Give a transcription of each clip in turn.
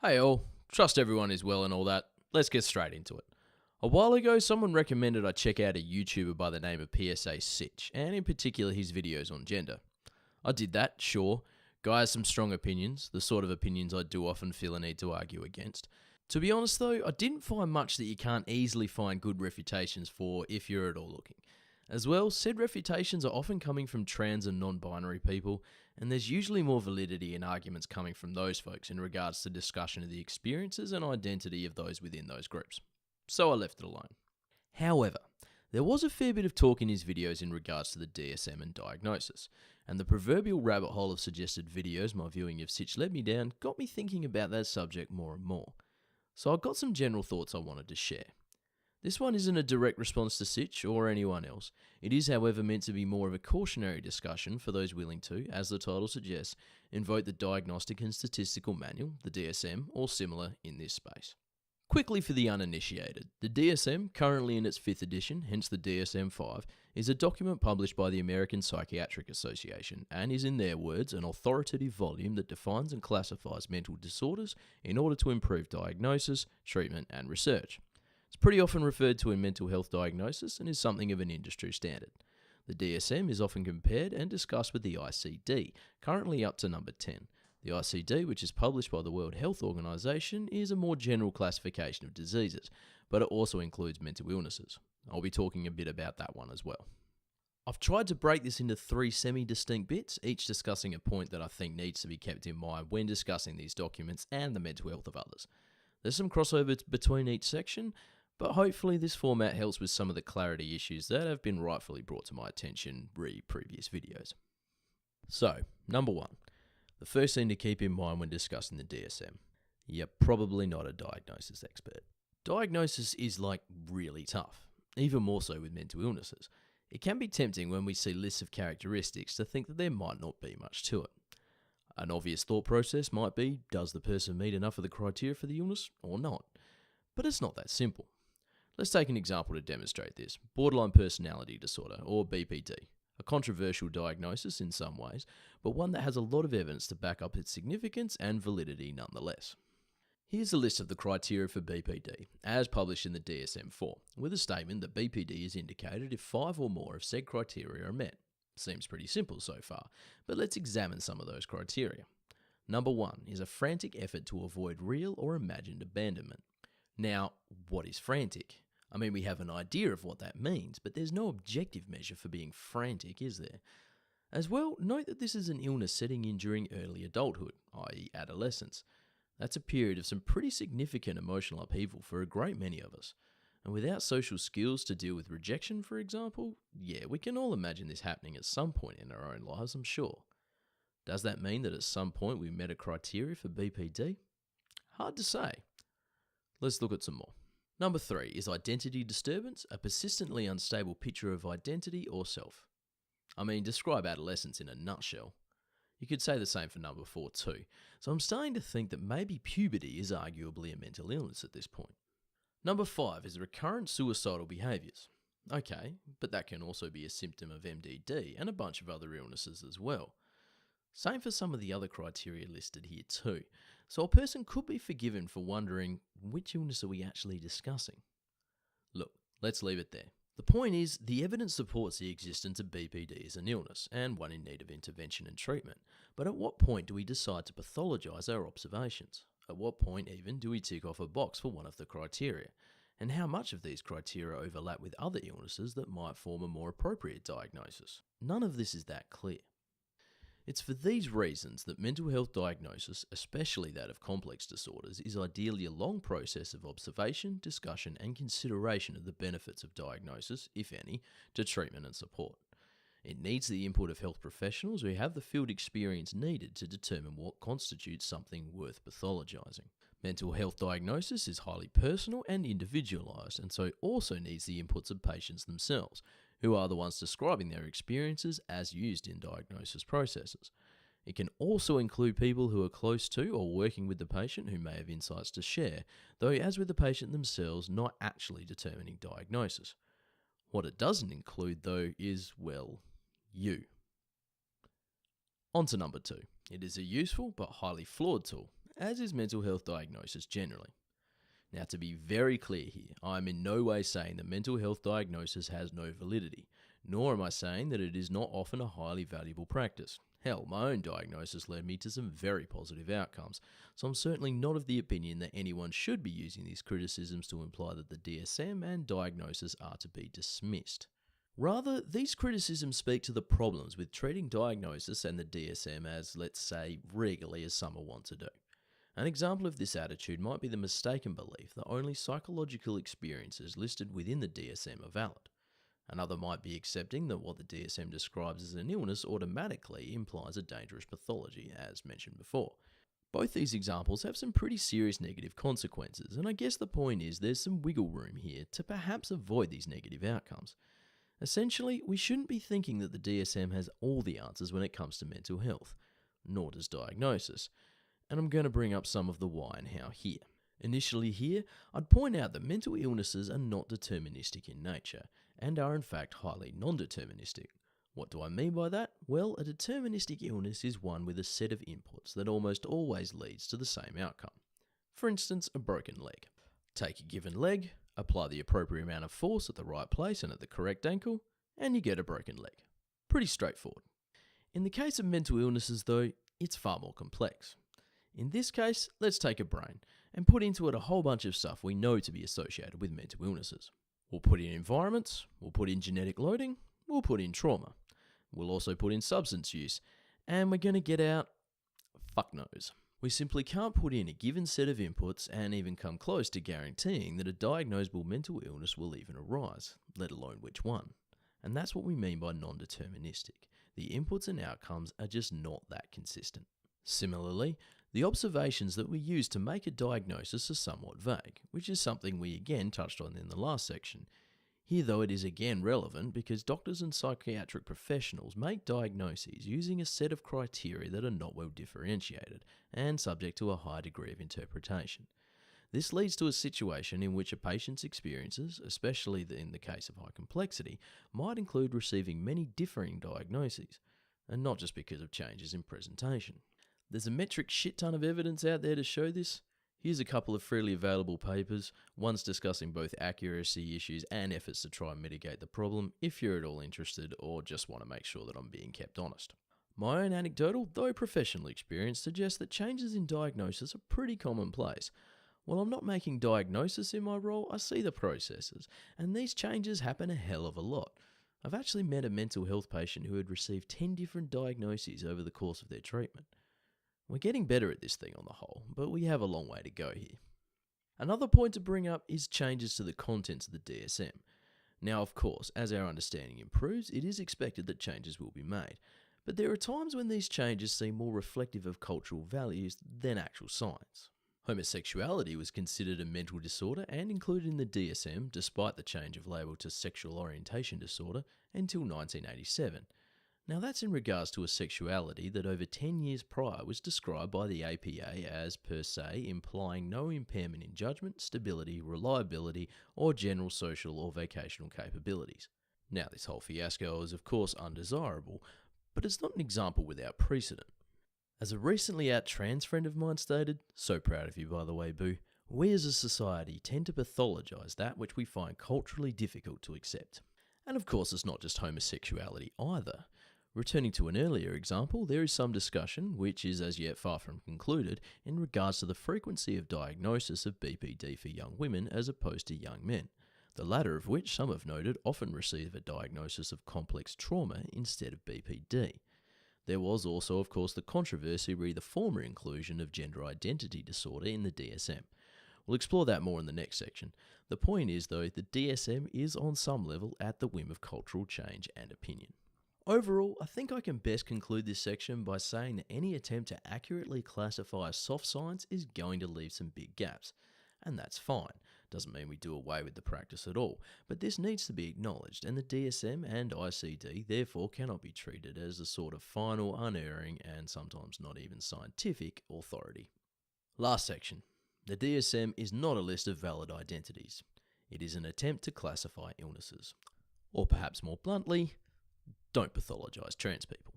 Hey all, trust everyone is well and all that. Let's get straight into it. A while ago, someone recommended I check out a YouTuber by the name of PSA Sitch, and in particular his videos on gender. I did that, sure. Guy has some strong opinions, the sort of opinions I do often feel a need to argue against. To be honest though, I didn't find much that you can't easily find good refutations for if you're at all looking. As well, said refutations are often coming from trans and non-binary people, and there's usually more validity in arguments coming from those folks in regards to discussion of the experiences and identity of those within those groups. So I left it alone. However, there was a fair bit of talk in his videos in regards to the DSM and diagnosis, and the proverbial rabbit hole of suggested videos my viewing of Sitch led me down got me thinking about that subject more and more. So I've got some general thoughts I wanted to share. This one isn't a direct response to Sitch or anyone else. It is, however, meant to be more of a cautionary discussion for those willing to, as the title suggests, invoke the Diagnostic and Statistical Manual, the DSM, or similar in this space. Quickly for the uninitiated, the DSM, currently in its 5th edition, hence the DSM-5, is a document published by the American Psychiatric Association and is, in their words, an authoritative volume that defines and classifies mental disorders in order to improve diagnosis, treatment, and research. It's pretty often referred to in mental health diagnosis and is something of an industry standard. The DSM is often compared and discussed with the ICD, currently up to number 10. The ICD, which is published by the World Health Organization, is a more general classification of diseases, but it also includes mental illnesses. I'll be talking a bit about that one as well. I've tried to break this into 3 semi-distinct bits, each discussing a point that I think needs to be kept in mind when discussing these documents and the mental health of others. There's some crossover between each section, but hopefully this format helps with some of the clarity issues that have been rightfully brought to my attention re previous videos. So, number 1. The first thing to keep in mind when discussing the DSM. You're probably not a diagnosis expert. Diagnosis is really tough, even more so with mental illnesses. It can be tempting when we see lists of characteristics to think that there might not be much to it. An obvious thought process might be, does the person meet enough of the criteria for the illness or not? But it's not that simple. Let's take an example to demonstrate this. Borderline personality disorder, or BPD. A controversial diagnosis in some ways, but one that has a lot of evidence to back up its significance and validity nonetheless. Here's a list of the criteria for BPD, as published in the DSM-4, with a statement that BPD is indicated if 5 or more of said criteria are met. Seems pretty simple so far, but let's examine some of those criteria. Number 1 is a frantic effort to avoid real or imagined abandonment. Now, what is frantic? I mean, we have an idea of what that means, but there's no objective measure for being frantic, is there? As well, note that this is an illness setting in during early adulthood, i.e. adolescence. That's a period of some pretty significant emotional upheaval for a great many of us. And without social skills to deal with rejection, for example, we can all imagine this happening at some point in our own lives, I'm sure. Does that mean that at some point we met a criteria for BPD? Hard to say. Let's look at some more. Number 3 is identity disturbance, a persistently unstable picture of identity or self. I mean, describe adolescence in a nutshell. You could say the same for number 4 too, so I'm starting to think that maybe puberty is arguably a mental illness at this point. Number 5 is recurrent suicidal behaviours. Okay, but that can also be a symptom of MDD and a bunch of other illnesses as well. Same for some of the other criteria listed here too, so a person could be forgiven for wondering, which illness are we actually discussing? Look, let's leave it there. The point is, the evidence supports the existence of BPD as an illness, and one in need of intervention and treatment, but at what point do we decide to pathologise our observations? At what point even do we tick off a box for one of the criteria? And how much of these criteria overlap with other illnesses that might form a more appropriate diagnosis? None of this is that clear. It's for these reasons that mental health diagnosis, especially that of complex disorders, is ideally a long process of observation, discussion, and consideration of the benefits of diagnosis, if any, to treatment and support. It needs the input of health professionals who have the field experience needed to determine what constitutes something worth pathologising. Mental health diagnosis is highly personal and individualised, and so also needs the inputs of patients themselves, who are the ones describing their experiences as used in diagnosis processes. It can also include people who are close to or working with the patient who may have insights to share, though as with the patient themselves, not actually determining diagnosis. What it doesn't include though is, you. On to number 2. It is a useful but highly flawed tool, as is mental health diagnosis generally. Now, to be very clear here, I am in no way saying that mental health diagnosis has no validity, nor am I saying that it is not often a highly valuable practice. Hell, my own diagnosis led me to some very positive outcomes, so I'm certainly not of the opinion that anyone should be using these criticisms to imply that the DSM and diagnosis are to be dismissed. Rather, these criticisms speak to the problems with treating diagnosis and the DSM as, let's say, regularly as some want to do. An example of this attitude might be the mistaken belief that only psychological experiences listed within the DSM are valid. Another might be accepting that what the DSM describes as an illness automatically implies a dangerous pathology, as mentioned before. Both these examples have some pretty serious negative consequences, and I guess the point is there's some wiggle room here to perhaps avoid these negative outcomes. Essentially, we shouldn't be thinking that the DSM has all the answers when it comes to mental health, nor does diagnosis. And I'm going to bring up some of the why and how here. Initially here, I'd point out that mental illnesses are not deterministic in nature, and are in fact highly non-deterministic. What do I mean by that? Well, a deterministic illness is one with a set of inputs that almost always leads to the same outcome. For instance, a broken leg. Take a given leg, apply the appropriate amount of force at the right place and at the correct ankle, and you get a broken leg. Pretty straightforward. In the case of mental illnesses though, it's far more complex. In this case, let's take a brain and put into it a whole bunch of stuff we know to be associated with mental illnesses. We'll put in environments, we'll put in genetic loading, we'll put in trauma. We'll also put in substance use, and we're going to get out fuck knows. We simply can't put in a given set of inputs and even come close to guaranteeing that a diagnosable mental illness will even arise, let alone which one. And that's what we mean by non-deterministic. The inputs and outcomes are just not that consistent. Similarly, the observations that we use to make a diagnosis are somewhat vague, which is something we again touched on in the last section. Here though it is again relevant because doctors and psychiatric professionals make diagnoses using a set of criteria that are not well differentiated and subject to a high degree of interpretation. This leads to a situation in which a patient's experiences, especially in the case of high complexity, might include receiving many differing diagnoses, and not just because of changes in presentation. There's a metric shit ton of evidence out there to show this. Here's a couple of freely available papers, one's discussing both accuracy issues and efforts to try and mitigate the problem if you're at all interested or just want to make sure that I'm being kept honest. My own anecdotal, though professional experience suggests that changes in diagnosis are pretty commonplace. While I'm not making diagnosis in my role, I see the processes, and these changes happen a hell of a lot. I've actually met a mental health patient who had received 10 different diagnoses over the course of their treatment. We're getting better at this thing on the whole, but we have a long way to go here. Another point to bring up is changes to the contents of the DSM. Now, of course, as our understanding improves, it is expected that changes will be made, but there are times when these changes seem more reflective of cultural values than actual science. Homosexuality was considered a mental disorder and included in the DSM, despite the change of label to sexual orientation disorder, until 1987. Now that's in regards to a sexuality that over 10 years prior was described by the APA as per se implying no impairment in judgment, stability, reliability, or general social or vocational capabilities. Now this whole fiasco is of course undesirable, but it's not an example without precedent. As a recently out trans friend of mine stated, so proud of you by the way boo, we as a society tend to pathologise that which we find culturally difficult to accept. And of course it's not just homosexuality either. Returning to an earlier example, there is some discussion, which is as yet far from concluded, in regards to the frequency of diagnosis of BPD for young women as opposed to young men, the latter of which some have noted often receive a diagnosis of complex trauma instead of BPD. There was also of course the controversy re the former inclusion of gender identity disorder in the DSM. We'll explore that more in the next section. The point is though, the DSM is on some level at the whim of cultural change and opinion. Overall, I think I can best conclude this section by saying that any attempt to accurately classify soft science is going to leave some big gaps. And that's fine. Doesn't mean we do away with the practice at all, but this needs to be acknowledged, and the DSM and ICD therefore cannot be treated as a sort of final, unerring, and sometimes not even scientific authority. Last section. The DSM is not a list of valid identities. It is an attempt to classify illnesses. Or perhaps more bluntly, don't pathologise trans people.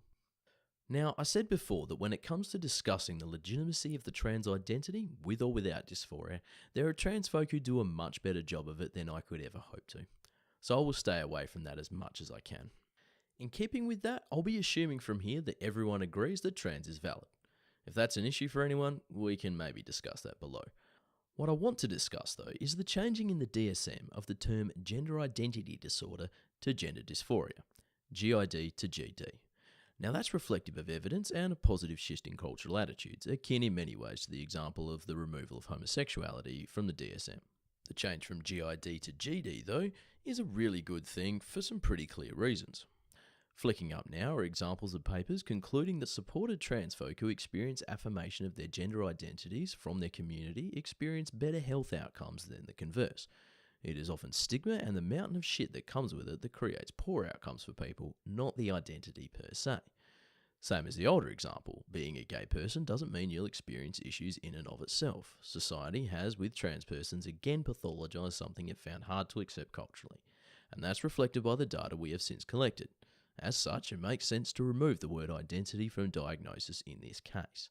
Now, I said before that when it comes to discussing the legitimacy of the trans identity, with or without dysphoria, there are trans folk who do a much better job of it than I could ever hope to. So I will stay away from that as much as I can. In keeping with that, I'll be assuming from here that everyone agrees that trans is valid. If that's an issue for anyone, we can maybe discuss that below. What I want to discuss though is the changing in the DSM of the term gender identity disorder to gender dysphoria, GID to GD. Now that's reflective of evidence and a positive shift in cultural attitudes, akin in many ways to the example of the removal of homosexuality from the DSM. The change from GID to GD, though, is a really good thing for some pretty clear reasons. Flicking up now are examples of papers concluding that supported trans folk who experience affirmation of their gender identities from their community experience better health outcomes than the converse. It is often stigma and the mountain of shit that comes with it that creates poor outcomes for people, not the identity per se. Same as the older example, being a gay person doesn't mean you'll experience issues in and of itself. Society has, with trans persons, again pathologised something it found hard to accept culturally, and that's reflected by the data we have since collected. As such, it makes sense to remove the word identity from diagnosis in this case.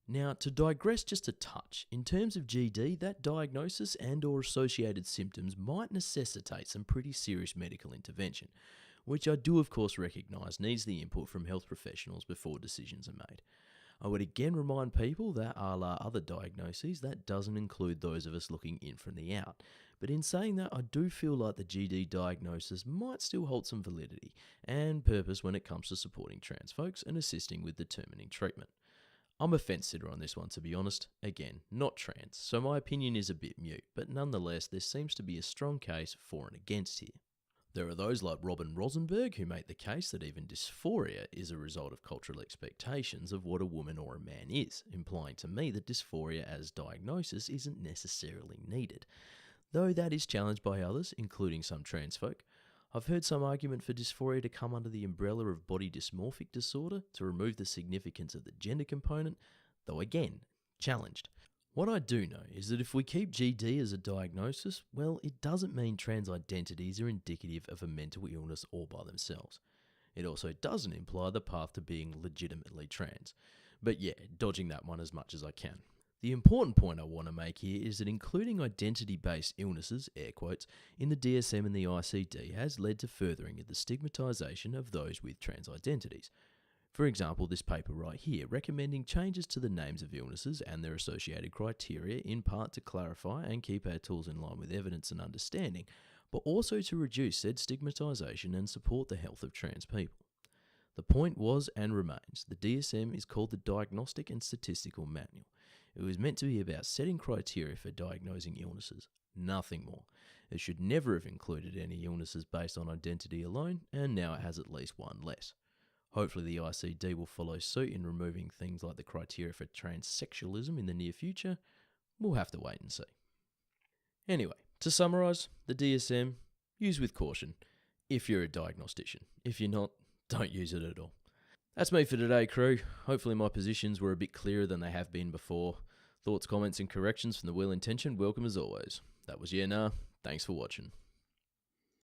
Now, to digress just a touch, in terms of GD, that diagnosis and or associated symptoms might necessitate some pretty serious medical intervention, which I do of course recognise needs the input from health professionals before decisions are made. I would again remind people that a la other diagnoses, that doesn't include those of us looking in from the out. But in saying that, I do feel like the GD diagnosis might still hold some validity and purpose when it comes to supporting trans folks and assisting with determining treatment. I'm a fence sitter on this one, to be honest. Again, not trans, so my opinion is a bit mute, but nonetheless there seems to be a strong case for and against here. There are those like Robin Rosenberg who make the case that even dysphoria is a result of cultural expectations of what a woman or a man is, implying to me that dysphoria as diagnosis isn't necessarily needed. Though that is challenged by others, including some trans folk. I've heard some argument for dysphoria to come under the umbrella of body dysmorphic disorder to remove the significance of the gender component, though again, challenged. What I do know is that if we keep GD as a diagnosis, well, it doesn't mean trans identities are indicative of a mental illness all by themselves. It also doesn't imply the path to being legitimately trans. But yeah, dodging that one as much as I can. The important point I want to make here is that including identity-based illnesses, air quotes, in the DSM and the ICD has led to furthering of the stigmatisation of those with trans identities. For example, this paper right here recommending changes to the names of illnesses and their associated criteria in part to clarify and keep our tools in line with evidence and understanding, but also to reduce said stigmatisation and support the health of trans people. The point was and remains, the DSM is called the Diagnostic and Statistical Manual. It was meant to be about setting criteria for diagnosing illnesses, nothing more. It should never have included any illnesses based on identity alone, and now it has at least one less. Hopefully the ICD will follow suit in removing things like the criteria for transsexualism in the near future. We'll have to wait and see. Anyway, to summarise, the DSM, use with caution if you're a diagnostician. If you're not, don't use it at all. That's me for today, crew. Hopefully my positions were a bit clearer than they have been before. Thoughts, comments and corrections from the well-intentioned welcome as always. That was Yeah Nah. Thanks for watching.